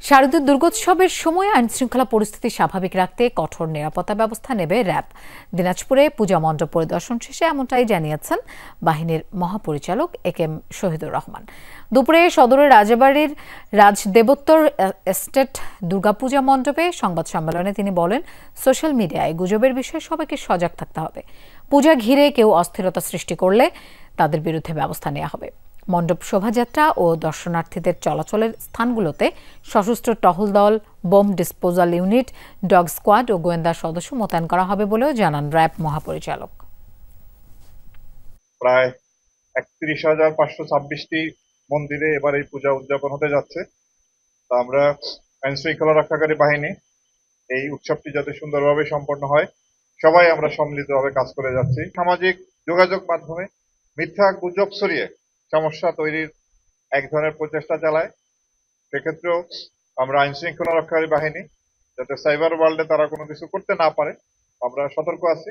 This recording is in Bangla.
শারদীয় দুর্গোৎসবের সময় আইনশৃঙ্খলা পরিস্থিতি স্বাভাবিক রাখতে কঠোর নিরাপত্তা ব্যবস্থা নেবে র্যাব। দিনাজপুরে পূজা মণ্ডপ পরিদর্শন শেষে এমনটাই জানিয়েছেন বাহিনীর মহাপরিচালক একেএম শহীদুর রহমান। দুপুরে সদরের রাজাবাড়ির রাজদেবোত্তর এস্টেট দুর্গাপূজা মণ্ডপে সংবাদ সম্মেলনে তিনি বলেন, সোশ্যাল মিডিয়ায় গুজবের বিষয়ে সবাইকে সজাগ থাকতে হবে। পূজা ঘিরে কেউ অস্থিরতা সৃষ্টি করলে তাদের বিরুদ্ধে ব্যবস্থা নেওয়া হবে। মণ্ডপ শোভাযাত্রা ও দর্শনার্থীদের চলাচলের স্থানগুলোতে সশস্ত্র টহল দল, bomb disposal unit, dog squad ও গোয়েন্দা সদস্য মোতায়েন করা হবে বলেও জানান র্যাব মহাপরিচালক। প্রায় 31,526টি মন্দিরে এবার এই পূজা উদযাপন হতে যাচ্ছে। তা আমরা আইন শৃঙ্খলা রক্ষাকারী বাহিনী এই উৎসবটি যাতে সুন্দরভাবে সম্পন্ন হয়, সবাই আমরা সম্মিলিতভাবে কাজ করে যাচ্ছি। সামাজিক যোগাযোগ মাধ্যমে মিথ্যা গুজব ছড়িয়ে সমস্যা তৈরির এক ধরনের প্রচেষ্টা চালায়। সেক্ষেত্রেও আমরা আইন শৃঙ্খলা রক্ষাকারী বাহিনী যাতে সাইবার ওয়ার্ল্ডে তারা কোনো কিছু করতে না পারে, আমরা সতর্ক আছি।